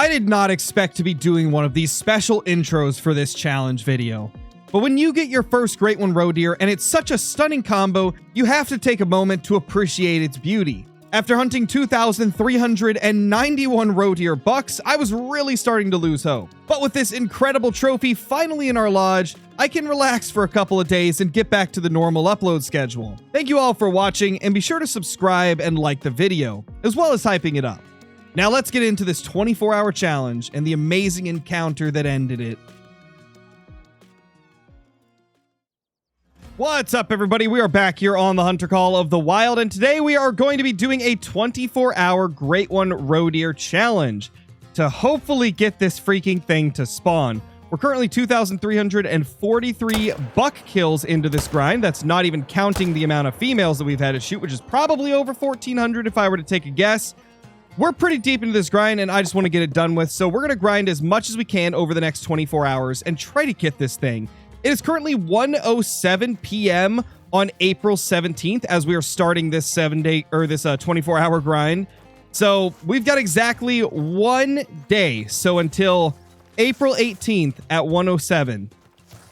I did not expect to be doing one of these special intros for this challenge video. But when you get your first Great One Roe Deer and it's such a stunning combo, you have to take a moment to appreciate its beauty. After hunting 2,391 roe deer bucks, I was really starting to lose hope. But with this incredible trophy finally in our lodge, I can relax for a couple of days and get back to the normal upload schedule. Thank you all for watching, and be sure to subscribe and like the video, as well as hyping it up. Now let's get into this 24-hour challenge and the amazing encounter that ended it. What's up, everybody? We are back here on the Hunter Call of the Wild, and today we are going to be doing a 24-hour Great One Roe Deer challenge to hopefully get this freaking thing to spawn. We're currently 2,343 buck kills into this grind. That's not even counting the amount of females that we've had to shoot, which is probably over 1,400 if I were to take a guess. We're pretty deep into this grind, and I just want to get it done with, so we're going to grind as much as we can over the next 24 hours and try to get this thing. It is currently 1:07 p.m. on April 17th as we are starting this 24-hour grind. So we've got exactly 1 day. So until April 18th at 1:07.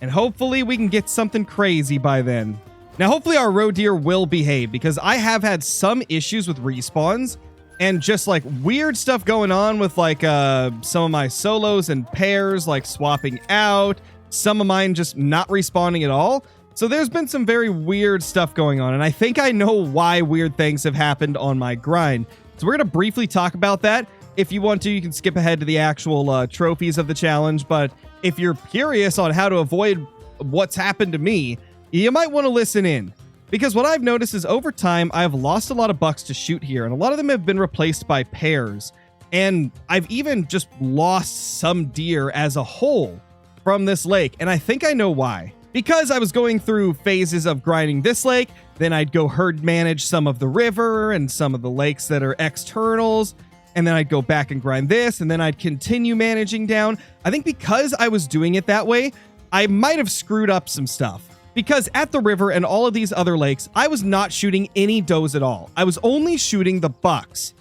And hopefully we can get something crazy by then. Now, hopefully our roe deer will behave, because I have had some issues with respawns and just like weird stuff going on with like some of my solos and pairs like swapping out. Some of mine just not respawning at all. So there's been some very weird stuff going on, and I think I know why weird things have happened on my grind. So we're going to briefly talk about that. If you want to, you can skip ahead to the actual trophies of the challenge, but if you're curious on how to avoid what's happened to me, you might want to listen in. Because what I've noticed is over time, I've lost a lot of bucks to shoot here, and a lot of them have been replaced by pairs. And I've even just lost some deer as a whole from this lake, and I think I know why. Because I was going through phases of grinding this lake, then I'd go herd manage some of the river and some of the lakes that are externals, and then I'd go back and grind this, and then I'd continue managing down. I think because I was doing it that way, I might have screwed up some stuff. Because at the river and all of these other lakes, I was not shooting any does at all. I was only shooting the bucks.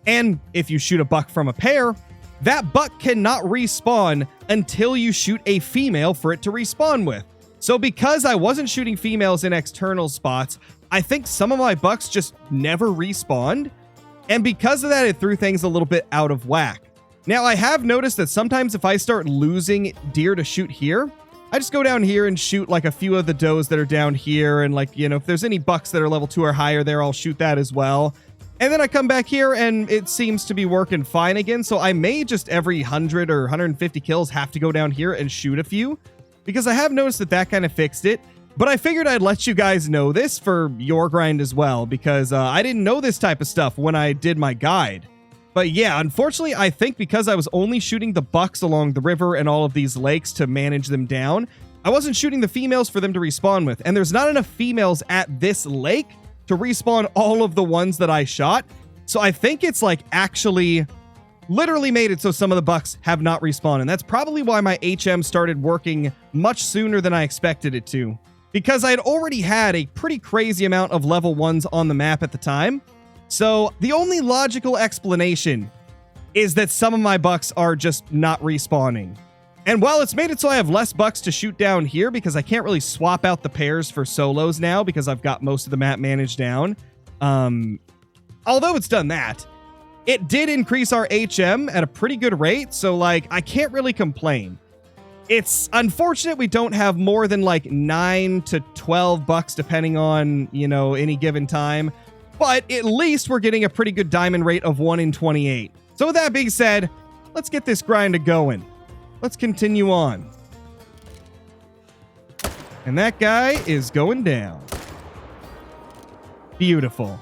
And if you shoot a buck from a pair, that buck cannot respawn until you shoot a female for it to respawn with. So because I wasn't shooting females in external spots, I think some of my bucks just never respawned. And because of that, it threw things a little bit out of whack. Now, I have noticed that sometimes if I start losing deer to shoot here, I just go down here and shoot like a few of the does that are down here. And like, you know, if there's any bucks that are level 2 or higher there, I'll shoot that as well. And then I come back here and it seems to be working fine again. So I may just every 100 or 150 kills have to go down here and shoot a few, because I have noticed that kind of fixed it. But I figured I'd let you guys know this for your grind as well, because I didn't know this type of stuff when I did my guide. But yeah, unfortunately, I think because I was only shooting the bucks along the river and all of these lakes to manage them down, I wasn't shooting the females for them to respawn with. And there's not enough females at this lake to respawn all of the ones that I shot. So I think it's like actually literally made it so some of the bucks have not respawned. And that's probably why my HM started working much sooner than I expected it to. Because I had already had a pretty crazy amount of level 1s on the map at the time. So the only logical explanation is that some of my bucks are just not respawning. And while it's made it so I have less bucks to shoot down here, because I can't really swap out the pairs for solos now because I've got most of the map managed down. Although it's done that, it did increase our HM at a pretty good rate. So like, I can't really complain. It's unfortunate we don't have more than like 9 to 12 bucks depending on, you know, any given time. But at least we're getting a pretty good diamond rate of 1 in 28. So with that being said, let's get this grind going. Let's continue on. And that guy is going down. Beautiful.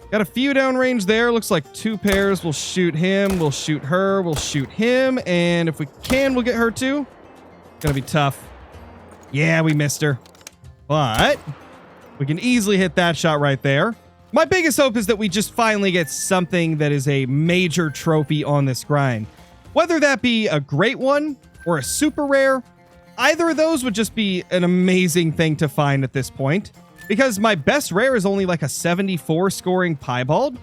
Got a few downrange there. Looks like 2 pairs. We'll shoot him. We'll shoot her. We'll shoot him. And if we can, we'll get her too. Gonna be tough. Yeah, we missed her. But we can easily hit that shot right there. My biggest hope is that we just finally get something that is a major trophy on this grind. Whether that be a great one or a super rare, either of those would just be an amazing thing to find at this point. Because my best rare is only like a 74 scoring piebald.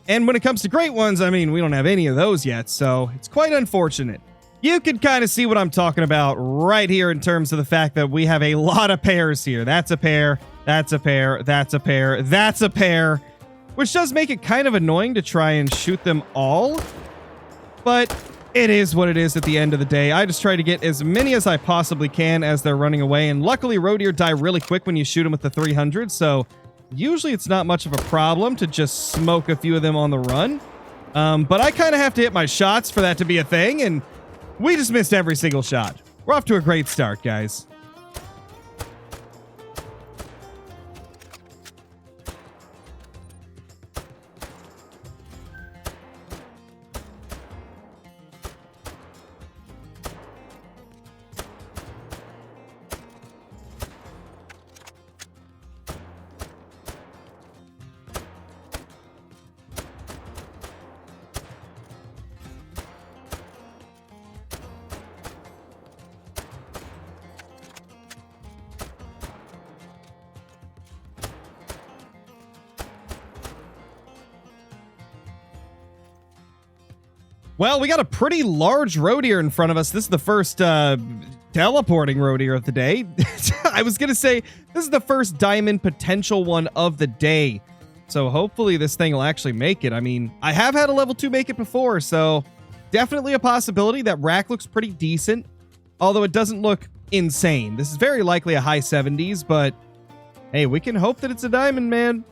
And when it comes to great ones, I mean, we don't have any of those yet, so it's quite unfortunate. You can kind of see what I'm talking about right here in terms of the fact that we have a lot of pairs here. That's a pair, that's a pair, that's a pair, that's a pair, which does make it kind of annoying to try and shoot them all. But it is what it is at the end of the day. I just try to get as many as I possibly can as they're running away. And luckily, roe deer die really quick when you shoot them with the 300. So usually it's not much of a problem to just smoke a few of them on the run. But I kind of have to hit my shots for that to be a thing. And we just missed every single shot. We're off to a great start, guys. Well, we got a pretty large roe deer in front of us. This is the first teleporting roe deer of the day. I was going to say, this is the first diamond potential one of the day. So hopefully this thing will actually make it. I mean, I have had a level 2 make it before, so definitely a possibility. That rack looks pretty decent, although it doesn't look insane. This is very likely a high 70s, but hey, we can hope that it's a diamond, man.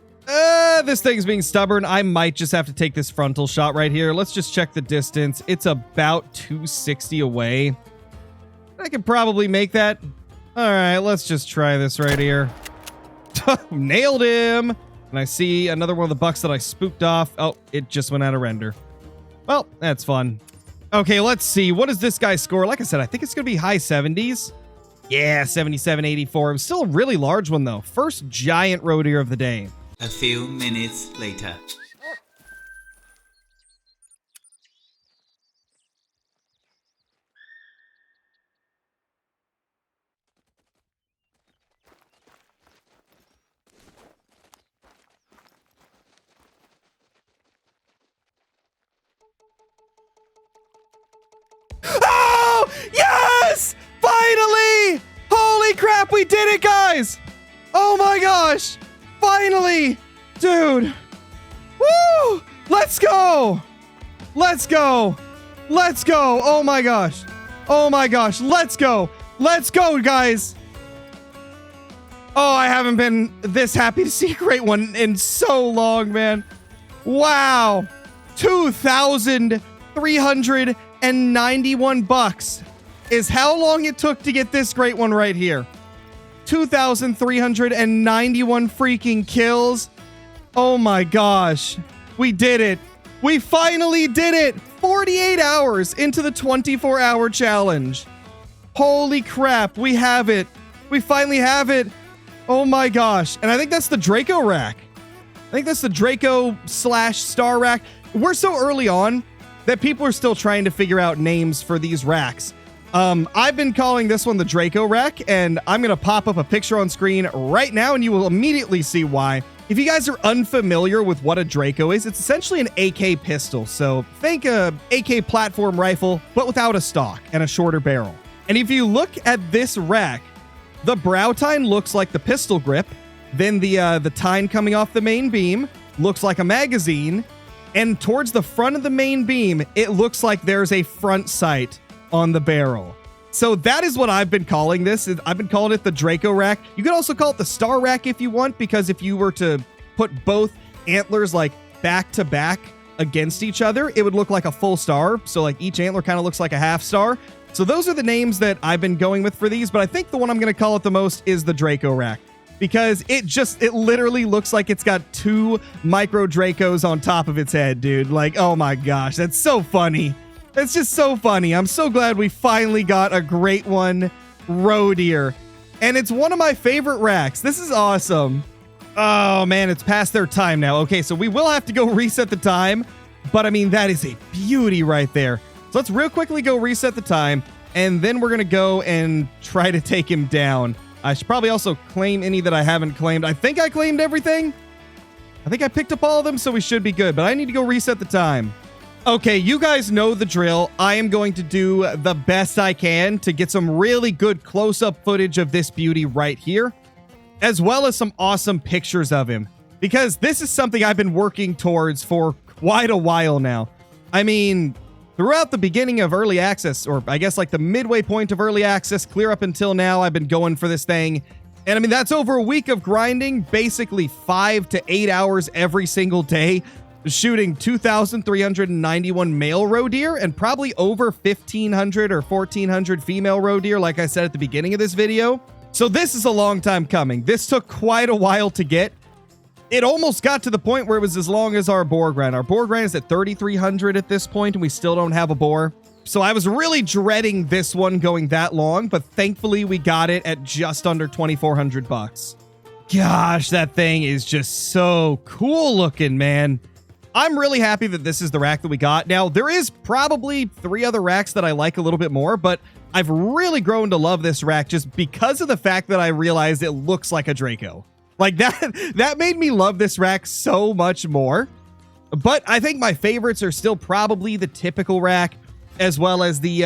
This thing's being stubborn. I might just have to take this frontal shot right here. Let's just check the distance. It's about 260 away. I can probably make that. All right, let's just try this right here. Nailed him. And I see another one of the bucks that I spooked off. Oh, it just went out of render. Well, that's fun. Okay, let's see. What does this guy score? Like I said, I think it's going to be high 70s. Yeah, 77, 84. It was still a really large one, though. First giant roe deer of the day. A few minutes later. Oh, yes! Finally! Holy crap, we did it, guys! Oh my gosh! Finally! Dude! Woo! Let's go! Let's go! Let's go! Oh my gosh! Oh my gosh! Let's go! Let's go, guys! Oh, I haven't been this happy to see a great one in so long, man. Wow! 2,391 bucks is how long it took to get this great one right here. 2,391 freaking kills. Oh my gosh. We did it. We finally did it. 48 hours into the 24-hour challenge. Holy crap. We have it. We finally have it. Oh my gosh. And I think that's the Draco rack. I think that's the Draco / star rack. We're so early on that people are still trying to figure out names for these racks. I've been calling this one the Draco rack, and I'm going to pop up a picture on screen right now, and you will immediately see why. If you guys are unfamiliar with what a Draco is, it's essentially an AK pistol. So think a AK platform rifle, but without a stock and a shorter barrel. And if you look at this rack, the brow tine looks like the pistol grip. Then the tine coming off the main beam looks like a magazine. And towards the front of the main beam, it looks like there's a front sight on the barrel. So that is what I've been calling this. I've been calling it the Draco rack. You could also call it the star rack if you want, because if you were to put both antlers like back to back against each other, it would look like a full star. So like each antler kind of looks like a half star. So those are the names that I've been going with for these, but I think the one I'm going to call it the most is the Draco rack, because it literally looks like it's got 2 micro Dracos on top of its head, dude. Like, oh my gosh, that's so funny. It's just so funny. I'm so glad we finally got a great one, roe deer. And it's one of my favorite racks. This is awesome. Oh man, it's past their time now. Okay, so we will have to go reset the time, but I mean, that is a beauty right there. So let's real quickly go reset the time, and then we're gonna go and try to take him down. I should probably also claim any that I haven't claimed. I think I claimed everything. I think I picked up all of them, so we should be good, but I need to go reset the time. Okay, you guys know the drill. I am going to do the best I can to get some really good close-up footage of this beauty right here, as well as some awesome pictures of him, because this is something I've been working towards for quite a while now. I mean, throughout the beginning of early access, or I guess like the midway point of early access, clear up until now, I've been going for this thing. And I mean, that's over a week of grinding, basically 5 to 8 hours every single day, shooting 2,391 male roe deer and probably over 1,500 or 1,400 female roe deer, like I said at the beginning of this video. So this is a long time coming. This took quite a while to get. It almost got to the point where it was as long as our boar grind. Our boar grind is at 3,300 at this point, and we still don't have a boar. So I was really dreading this one going that long, but thankfully we got it at just under 2,400 bucks. Gosh, that thing is just so cool looking, man. I'm really happy that this is the rack that we got. Now, there is probably 3 other racks that I like a little bit more, but I've really grown to love this rack just because of the fact that I realized it looks like a Draco. Like that made me love this rack so much more. But I think my favorites are still probably the typical rack, as well as the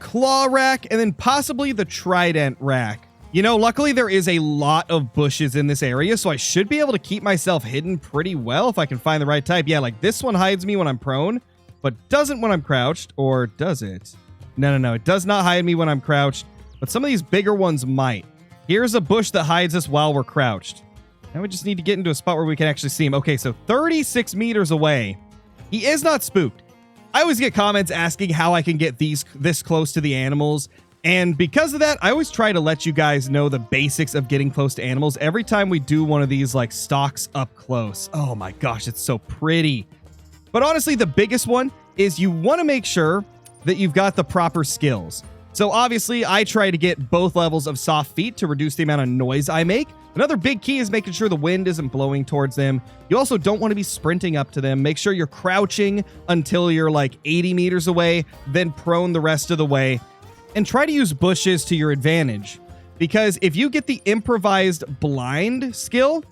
claw rack, and then possibly the trident rack. You know, luckily there is a lot of bushes in this area, so I should be able to keep myself hidden pretty well if I can find the right type. Yeah, like this one hides me when I'm prone, but doesn't when I'm crouched, or does it? No, it does not hide me when I'm crouched, but some of these bigger ones might. Here's a bush that hides us while we're crouched. Now we just need to get into a spot where we can actually see him. Okay, so 36 meters away. He is not spooked. I always get comments asking how I can get this close to the animals. And because of that, I always try to let you guys know the basics of getting close to animals every time we do one of these like stalks up close. Oh my gosh, it's so pretty. But honestly, the biggest one is you want to make sure that you've got the proper skills. So obviously, I try to get both levels of soft feet to reduce the amount of noise I make. Another big key is making sure the wind isn't blowing towards them. You also don't want to be sprinting up to them. Make sure you're crouching until you're like 80 meters away, then prone the rest of the way. And try to use bushes to your advantage, because if you get the improvised blind skill,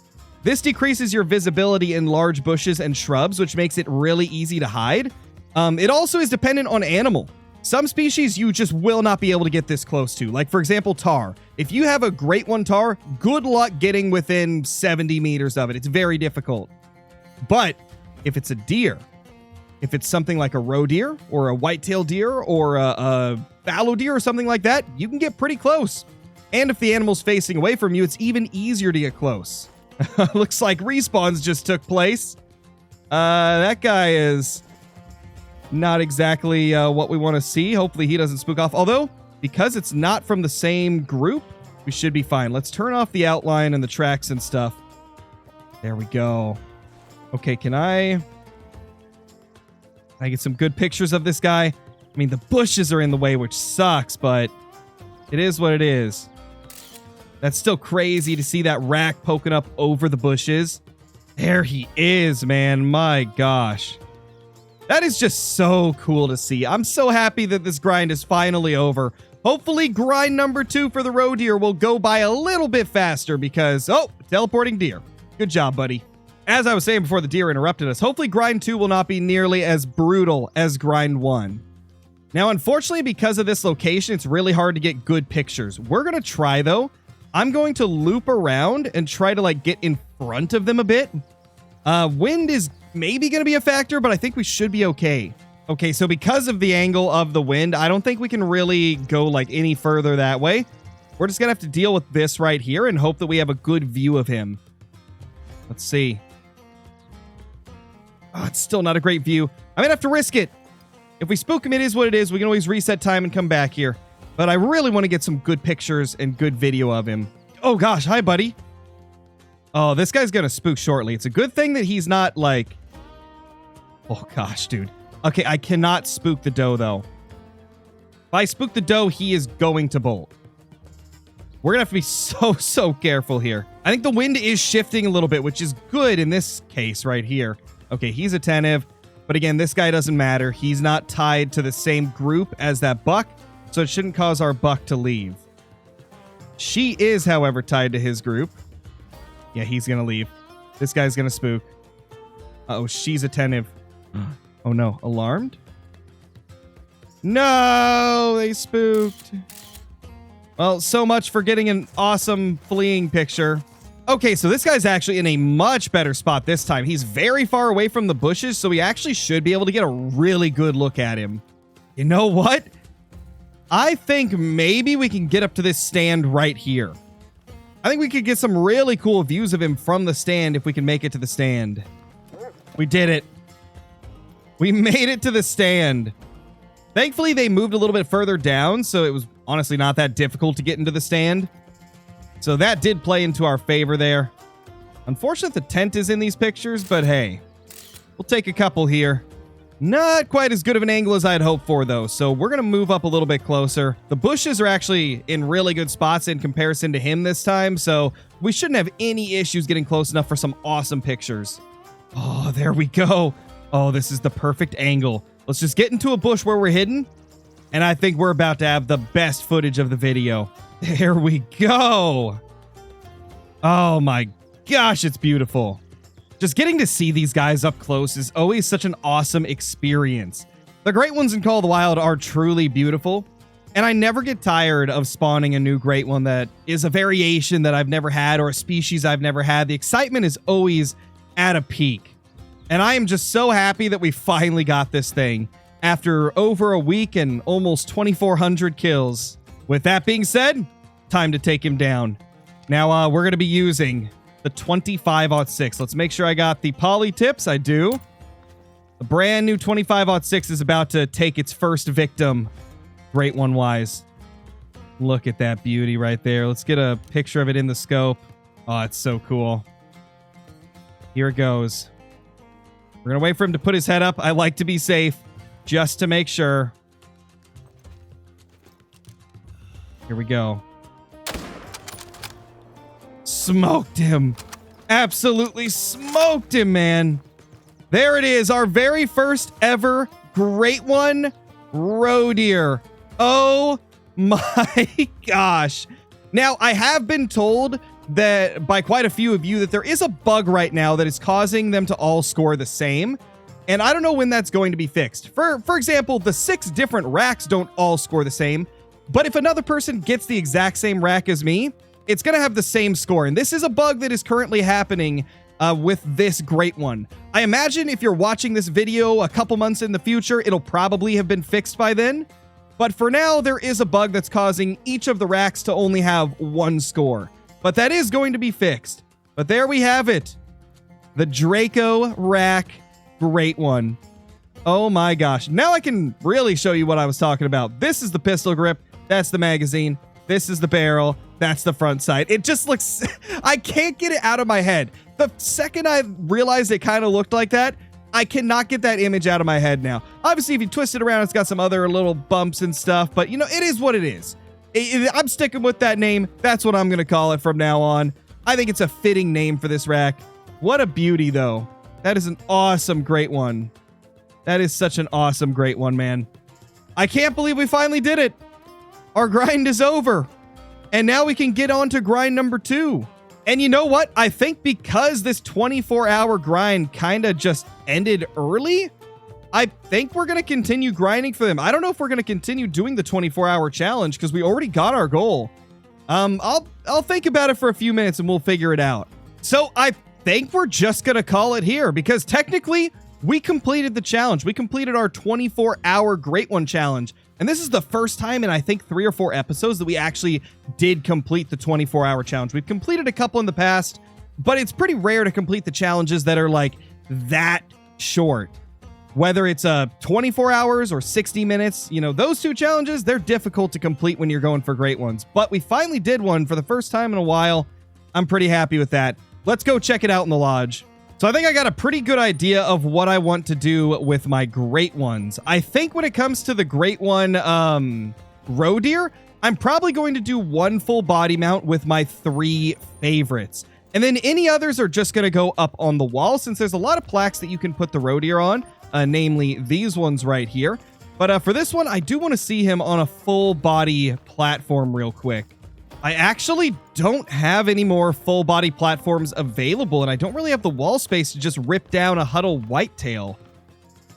this decreases your visibility in large bushes and shrubs, which makes it really easy to hide. It also is dependent on animal. Some species you just will not be able to get this close to. Like, for example, tar. If you have a great one tar, good luck getting within 70 meters of it. It's very difficult. But if it's a deer, if it's something like a roe deer or a white-tailed deer or a fallow deer or something like that, you can get pretty close. And if the animal's facing away from you, it's even easier to get close. Looks like respawns just took place. That guy is not exactly what we want to see. Hopefully he doesn't spook off. Although, because it's not from the same group, we should be fine. Let's turn off the outline and the tracks and stuff. There we go. Okay, can I get some good pictures of this guy? I mean, the bushes are in the way, which sucks, but it is what it is. That's still crazy to see that rack poking up over the bushes. There he is, man. My gosh. That is just so cool to see. I'm so happy that this grind is finally over. Hopefully, grind number 2 for the roe deer will go by a little bit faster because, oh, teleporting deer. Good job, buddy. As I was saying before the deer interrupted us, hopefully grind 2 will not be nearly as brutal as grind 1. Now, unfortunately, because of this location, it's really hard to get good pictures. We're going to try, though. I'm going to loop around and try to, like, get in front of them a bit. Wind is maybe going to be a factor, but I think we should be okay. Okay, so because of the angle of the wind, I don't think we can really go, like, any further that way. We're just going to have to deal with this right here and hope that we have a good view of him. Let's see. Oh, it's still not a great view. I'm going to have to risk it. If we spook him, it is what it is. We can always reset time and come back here. But I really want to get some good pictures and good video of him. Oh, gosh. Hi, buddy. Oh, this guy's going to spook shortly. It's a good thing that he's not, like... Oh, gosh, dude. Okay, I cannot spook the doe, though. If I spook the doe, he is going to bolt. We're going to have to be so careful here. I think the wind is shifting a little bit, which is good in this case right here. Okay, he's attentive. But again, this guy doesn't matter. He's not tied to the same group as that buck, so it shouldn't cause our buck to leave. She is, however, tied to his group. Yeah, he's going to leave. This guy's gonna spook. Uh-oh, she's attentive. Oh no, alarmed? No, they spooked. Well, so much for getting an awesome fleeing picture. Okay, so this guy's actually in a much better spot this time. He's very far away from the bushes, so we actually should be able to get a really good look at him. You know what? I think maybe we can get up to this stand right here. I think we could get some really cool views of him from the stand if we can make it to the stand. We did it. We made it to the stand. Thankfully, they moved a little bit further down, so it was honestly not that difficult to get into the stand. So that did play into our favor there. Unfortunate the tent is in these pictures, but hey, we'll take a couple here. Not quite as good of an angle as I'd hoped for, though, so we're going to move up a little bit closer. The bushes are actually in really good spots in comparison to him this time, so we shouldn't have any issues getting close enough for some awesome pictures. Oh, there we go. Oh, this is the perfect angle. Let's just get into a bush where we're hidden, and I think we're about to have the best footage of the video. There we go. Oh my gosh, it's beautiful. Just getting to see these guys up close is always such an awesome experience. The great ones in Call of the Wild are truly beautiful, and I never get tired of spawning a new great one that is a variation that I've never had or a species I've never had. The excitement is always at a peak, and I am just so happy that we finally got this thing after over a week and almost 2,400 kills. With that being said, time to take him down. Now, we're going to be using the 25-06. Let's make sure I got the poly tips. I do. The brand new 25-06 is about to take its first victim. Great one wise. Look at that beauty right there. Let's get a picture of it in the scope. Oh, it's so cool. Here it goes. We're going to wait for him to put his head up. I like to be safe just to make sure. Here we go. Smoked him. Absolutely smoked him, man. There it is. Our very first ever great one. Roe deer. Oh my gosh. Now, I have been told that by quite a few of you that there is a bug right now that is causing them to all score the same. And I don't know when that's going to be fixed. For example, the 6 different racks don't all score the same. But if another person gets the exact same rack as me, it's going to have the same score. And this is a bug that is currently happening with this great one. I imagine if you're watching this video a couple months in the future, it'll probably have been fixed by then. But for now, there is a bug that's causing each of the racks to only have 1 score. But that is going to be fixed. But there we have it. The Draco rack great one. Oh my gosh. Now I can really show you what I was talking about. This is the pistol grip. That's the magazine. This is the barrel. That's the front sight. It just looks... I can't get it out of my head. The second I realized it kind of looked like that, I cannot get that image out of my head now. Obviously, if you twist it around, it's got some other little bumps and stuff, but, you know, it is what it is. I'm sticking with that name. That's what I'm going to call it from now on. I think it's a fitting name for this rack. What a beauty, though. That is an awesome great one. That is such an awesome great one, man. I can't believe we finally did it. Our grind is over. And now we can get on to grind number 2. And you know what? I think because this 24-hour grind kind of just ended early, I think we're going to continue grinding for them. I don't know if we're going to continue doing the 24-hour challenge because we already got our goal. I'll think about it for a few minutes and we'll figure it out. So I think we're just going to call it here because technically we completed the challenge. We completed our 24-hour Great One challenge. And this is the first time in, I think, 3 or 4 episodes that we actually did complete the 24-hour challenge. We've completed a couple in the past, but it's pretty rare to complete the challenges that are like that short. Whether it's 24 hours or 60 minutes, you know, those 2 challenges, they're difficult to complete when you're going for great ones. But we finally did one for the first time in a while. I'm pretty happy with that. Let's go check it out in the lodge. So I think I got a pretty good idea of what I want to do with my great ones. I think when it comes to the great one roe deer, I'm probably going to do 1 full body mount with my 3 favorites. And then any others are just going to go up on the wall since there's a lot of plaques that you can put the roe deer on, namely these ones right here. But for this one, I do want to see him on a full body platform real quick. I actually don't have any more full body platforms available, and I don't really have the wall space to just rip down a Huddle Whitetail.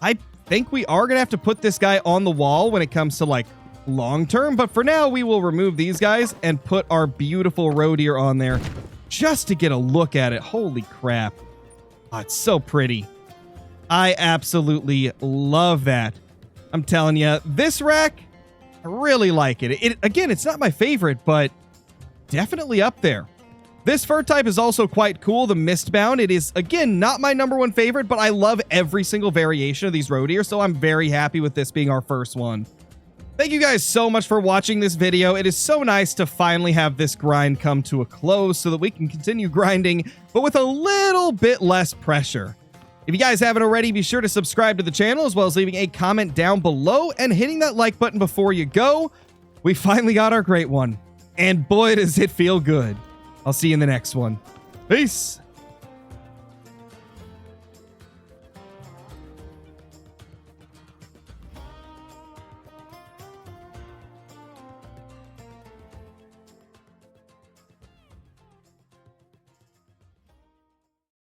I think we are going to have to put this guy on the wall when it comes to like long term, but for now we will remove these guys and put our beautiful roe deer on there just to get a look at it. Holy crap. Oh, it's so pretty. I absolutely love that. I'm telling you, this rack, I really like it. Again, it's not my favorite, but definitely up there. This fur type is also quite cool, the Mistbound. It is, again, not my #1 favorite, but I love every single variation of these roe deer, so I'm very happy with this being our first one. Thank you guys so much for watching this video. It is so nice to finally have this grind come to a close so that we can continue grinding, but with a little bit less pressure. If you guys haven't already, be sure to subscribe to the channel, as well as leaving a comment down below and hitting that like button before you go. We finally got our great one. And boy, does it feel good. I'll see you in the next one. Peace.